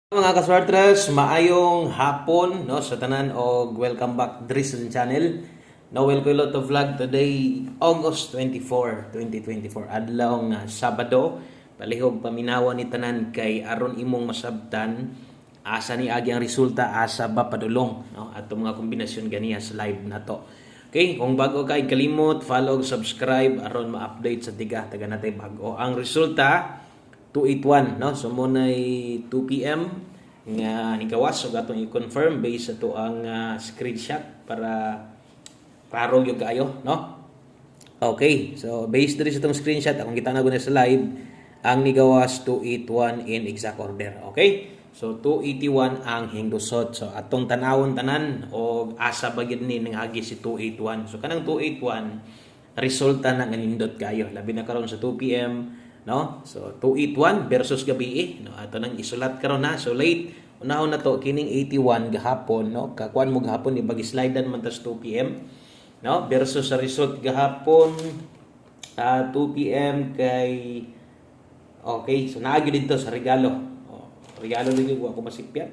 Mga kaswartres, maayong hapon no sa tanan og welcome back diri sa channel. Noel Coiloto vlog today August 24, 2024 adlaw nga Sabado. Palihog paminawa ni tanan kay aron imong masabtan asa ni agi ang resulta asa ba padulong no ato mga kombinasyon ganiya sa live nato. Okay, kung bago kay kalimot follow subscribe aron ma-update sa taga natay bago. Ang resulta 281 no so mo nay 2 PM nga nikawas so gatong i-confirm based sa to ang screenshot para klaro gyud kayo no. Okay, so based diri sa tong screenshot akong kita na guna sa live ang nigawas 281 in exact order. Okay, so 281 ang hingdusot. So atong tanawon tanan o asa ba gyud ni agi si 281. So kanang 281 resulta na nga nindot kayo labi na karon sa 2 PM no. So 281 versus gabi no ato nang isulat karon na. So late unahon na to kining 81 gahapon no kakuan mo gahapon ni bagi-slidean man tas 2 PM no versus sa result gahapon 2 PM kay okay. So naagi dito sa regalo. Regalo dito ako masipyat.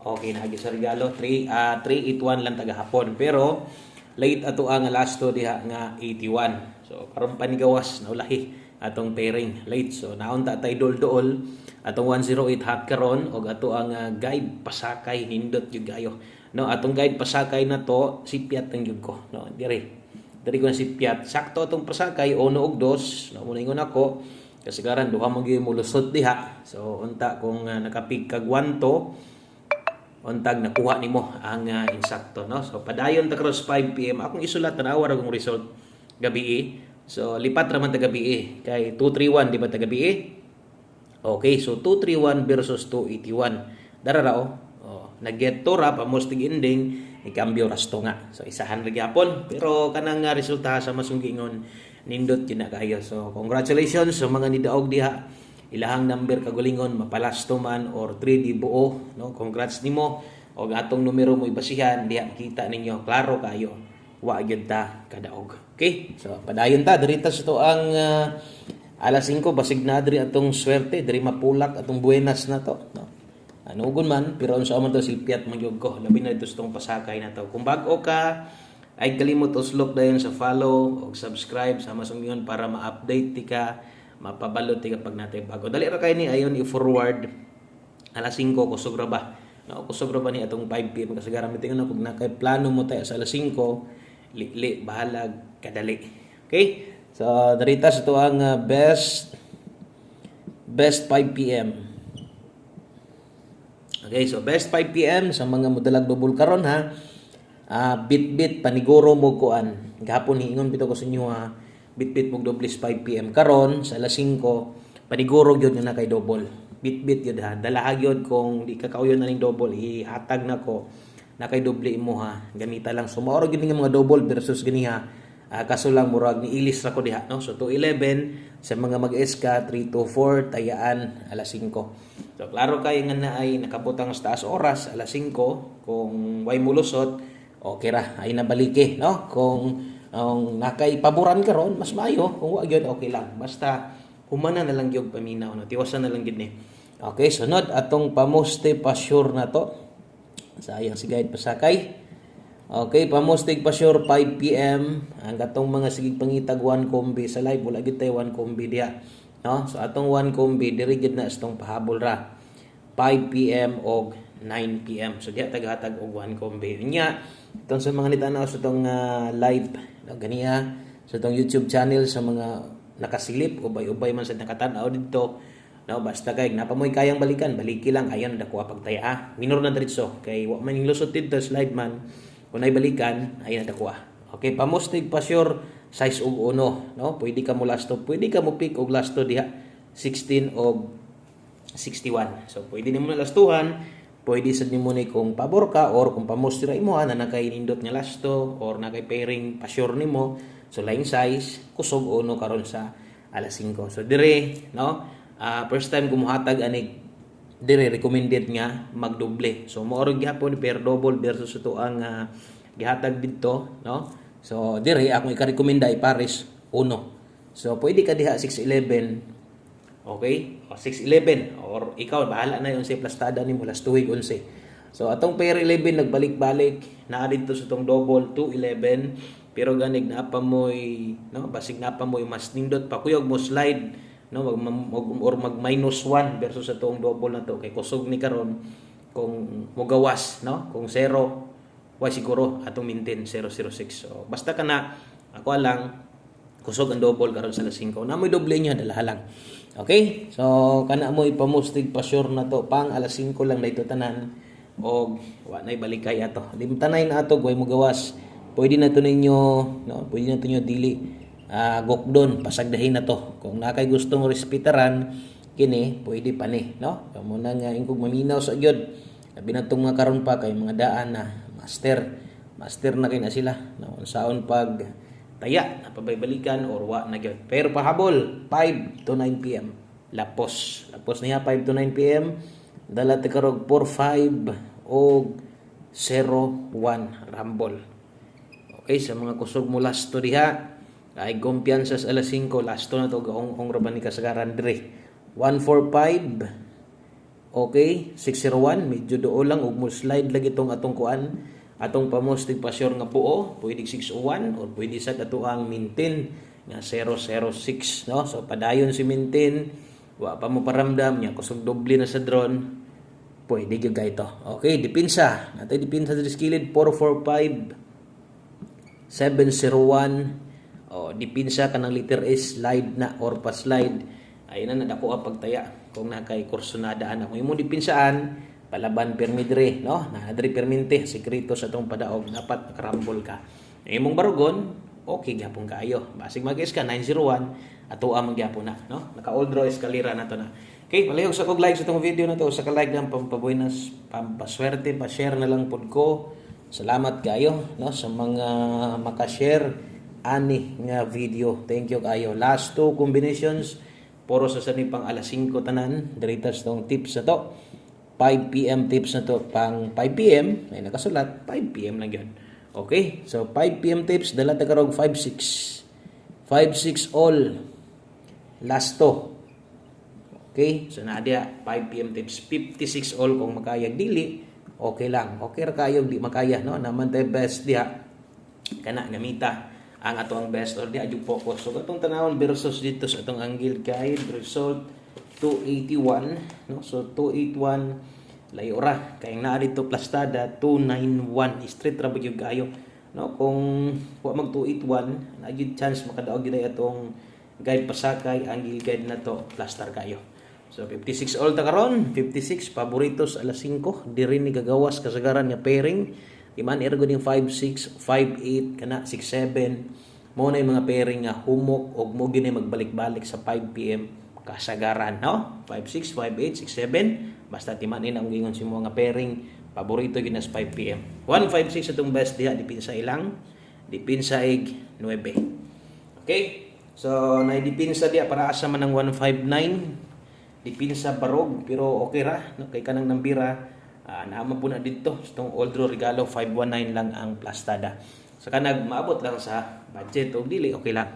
Okay, naagi sa regalo 381 lang tagahapon pero late ato ang last to diha nga 81. So karon panigawas na ulahi atong pairing late. So naunta tay dol-dol atong 108 hot karon og ato ang guide pasakay nindot jud gayo. No, atong guide pasakay na to sipyat ang jud ko. No, diri ko na sipyat. Sakto atong pasakay 1 og 2. No, muningon ako kasagaran duha mo gyud mulusot diha. So unta kung nakapig kag 1 to untag nakuha nimo ang insakto no. So padayon ta cross 5 PM akong isulat na awar akong result gabi. So lipat ra man ta gabi kay 231 di ba ta gabi? Okay, so 231 versus 281. Dara ra nag-get to ra pamustig ending ikambyo rasto nga. So isahan ra gyapon pero kanang resulta sa masunggingon nindot yun na kayo. So congratulations sa mga nidaog diha. Ilahang number kagulingon mapalasto man or 3D buo no. Congrats nimo og atong numero mo ibasihan diha kita ninyo klaro kayo wa gyud ta kadaog. Okay, so padayon ta diri ta sa to ang alas 5 basig na diri atong swerte diri mapulak atong buenas na to no. Anugon man pero unsa man to silpiat magyug ko labi na dito sa tong pasakay na to. Kung bag-o ka ay kalimot uslok dayon sa follow og subscribe sa masungyon para ma-update ti ka mapabalot ti ka pag natay bago. Dali ra kay ni ayon i-forward alas 5 kusog ra ba no kusog ra ba ni atong 5 PM kasagaran mitingon kung nakay plano mo tayo sa alas 5 li bahalag kadali. Okay, so darita sa to ang best 5 PM. Okay, so best 5 PM sa mga modalag double karon ha. Bit paniguro mo kuan gahapon hiingon bitaw ko sa inyo ha. Bit mo doubles 5 PM karon sa alas 5 paniguro gyud nga kay double. Bit yun ha. Dalaha yun kung di ka kauyon na ning double ihatag na ko na kay doble mo ha. Gamita lang. So maoro gyud nga mga double versus ganiha. Kaso lang murag ni ilis ra ko diha no. So 211 sa mga mag-SK 324 tayaan alas 5. So klaro kay nga na ay nakabutang sa taas oras alas 5 kung way mulusot okay ra ay nabalike no. Kung nakay paboran karon mas maayo kung wa gyud okay lang. Basta humana na lang gyud paminaw no. Tiwasan na lang gyud ni. Okay, sunod atong pamoste pa sure na to. Sayang si guide pasakay. Okay, pamostig pa sure 5 PM ang atong mga sigig pangitag 1 kombi sa live wala gyud tay 1 kombi diha no. So atong 1 kombi diri gyud na istong pahabol ra 5 PM og 9 PM. So diha tagahatag og 1 kombi nya itong sa mga nitanaw sa tong live no, ganiya sa tong YouTube channel sa mga nakasilip ubay-ubay man sa nakatan-aw dito no. Basta kay napamoy kayang balikan baliki lang ayan dakuha pagtaya minor na diretso kay wa man lusot dito slide man kung ay balikan ayan dakuha. Okay, pamostig pa sure size og 1 no. Pwede ka mo lasto pwede ka mo pick og lasto diha 16 og 61. So pwede nimo na lastuhan pwede sad nimo ni kung pabor ka or kung pamostig ra imo na nakay nindot nga lasto or nakay pairing pa sure nimo. So laing size kusog 1 karon sa alas 5. So dire no. First time kumuhatag ani dire recommended nga magdoble. So mooro gyapon per double versus ito ang gihatag dito no. So dire ako ika-recommenda ipares 1. So pwede ka diha 611. Okay? o 611 or ikaw bahala na yung 11 plastada nimo last tuig 11. So atong pair 11 nagbalik-balik naa dito sa tong double 211 pero ganig na pa moy no basig na pa moy mas nindot pa kuyog mo slide no mag minus 1 versus sa tong double na to kay kusog ni karon kung mogawas no kung 0 wa siguro atong maintain 006. So basta kana ako lang kusog ang double karon sa alas 5 na mo'y doble niya dalaha lang. Okay, so kana mo ipamustig pa sure na to pang alas 5 lang dayto tanan og wa nay balikay ato limtanay na ato way mo gawas pwede na to ninyo no pwede na to ninyo dili gokdon pasagdahin na to kung nakay gustong respetaran kini pwede pa ni no kamo na nga ingkog maminaw sa gyud labi na tong mga karon pa kay mga daan na master na kay na sila no unsaon pag taya napabaybalikan or wa na gyud pero pahabol 5 to 9 PM lapos niya 5 to 9 PM dala ti karog 4-5 o 0-1 rumble. Okay sa mga kusog mo lasto diha ay kumpiyansa sa alas 5 lasto na to gaong raban ni kasagaran dire 145 okay 601 medyo doo lang ug mo slide lagi tong atong kuan atong pamustig pa sure nga buo pwede 601 or pwede sa ato ang maintain nga 006 no so padayon si maintain wa pa mo paramdam nya kusog doble na sa drone pwede gyud ito okay dipinsa natay dipinsa sa skilled 445 701 o dipinsa kanang letter S slide na or pa slide ay na nadako ang pagtaya kung nakay kursonada ana kung imo dipinsaan palaban permidre no na diri permente sekreto sa tong padaog dapat makarambol ka imong barugon okay gyapon kaayo basig mag-is ka 901 ato ang magyapon na no naka all draw eskalera na to na okay palihog sa kog like sa tong video na to sa ka like ng pampabuenas pampaswerte pa share na lang pod ko salamat kayo no sa mga maka-share ani nga video thank you kayo last two combinations puro sa sani pang alas 5 tanan diritas tong tips na to 5 PM tips na to pang 5 PM ay nakasulat 5 PM lang yun okay so 5 PM tips dala tagarog 5-6 all last to okay so na dia 5 PM tips 56 all kung makayag dili okay lang okay ra kayo di makaya no naman tay best diha kana gamita ang ato ang best or di adyo focus so atong tanawon versus dito sa atong angle guide result 281 no so 281 layo ra kay naa dito plastada 291 straight ra gyud kayo no kung wa mag 281 na gyud chance makadaog gyud atong guide pasakay angle guide na to plaster kayo so 56 all ta karon 56 favoritos alas 5 diri ni gagawas kasagaran nga pairing iman ergo ning 5-6 5-8 kana 6-7 mo na yung mga pairing nga humok og mo gini magbalik-balik sa 5 PM kasagaran no 5-6 5-8 6-7 basta timanin ang gingon si mo nga pairing paborito ginas 5 PM 1-5-6 atong best diha dipinsa ilang dipinsa ig 9 okay so naidipinsa diha para asa man ang 159 dipinsa barog pero okay ra no kay kanang nambira naman po na dito itong old draw regalo 519 lang ang plastada so kanag maabot lang sa budget o dili okay lang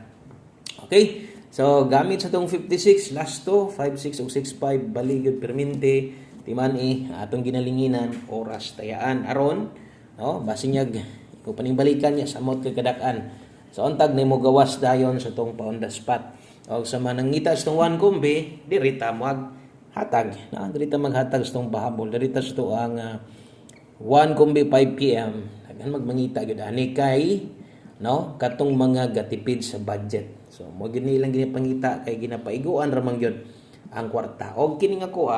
okay so gamit sa tong 56 last to 56 o 65 baligod permente timani atong ginalinginan oras tayaan aron no basinyag ko paning balikan niya samot kay kadakan so untag nimo gawas dayon sa tong on the spot o sa manangita sa tong one kombe diri ta mag hatag na diri ta maghatag sa tong pahabol diri ta sa to ang 1 kombe 5 PM daghan magmangita gyud ani kay no katong mga gatipid sa budget so mo gini lang gini pangita kay ginapaiguan ra man gyud ang kwarta og kining ako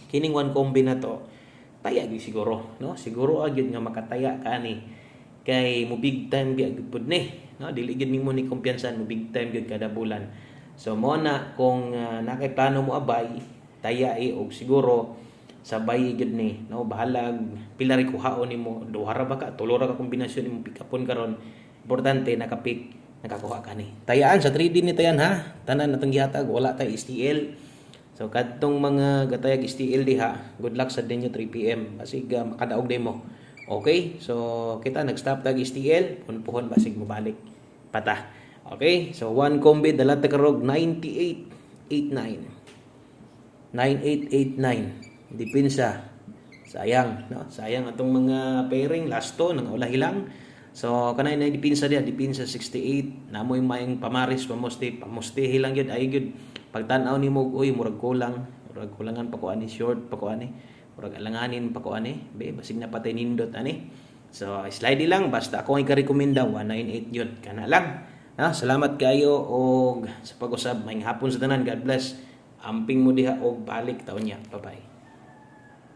kining 1 kombe na to taya gyud siguro no siguro gyud nga makataya kani kay mo big time gyud pud ni no dili gyud nimo ni kumpiyansan mo big time gyud kada bulan so mo na kung nakay plano mo abay taya og siguro sabay gyud ni no bahalag pila ri kuhaon nimo duha ra ba ka tulo ra ka kombinasyon nimo pikapon karon importante nakapik nakakuha ka ni tayaan sa 3D ni tayan ha tanan natong gihatag wala tay STL so kadtong mga gatayag STL diha good luck sa dinyo 3 PM basig makadaog demo okay so kita nag-stop tag STL punpuhon basig mobalik pata okay so 1 kombi dala ta karog 9889 9889. Dipinsa. Sayang, no? Sayang atong mga pairing last to nang ulahilang. So kanay na dipinsa dia, dipinsa 68. Namoy maayong pamaris pamusti hilang gyud ay gyud. Pagtan-aw nimo uy murag kulangan pa ko ani short pa ko ani. Murag alanganin pa ko ani. Be basig na patay nindot ani. So slide lang basta ako ay ka-recommenda 198 yun. Kana lang. Salamat kayo og sa pag-usab maayong hapon sa tanan. God bless. Amping mo diha og balik taon niya. Bye-bye.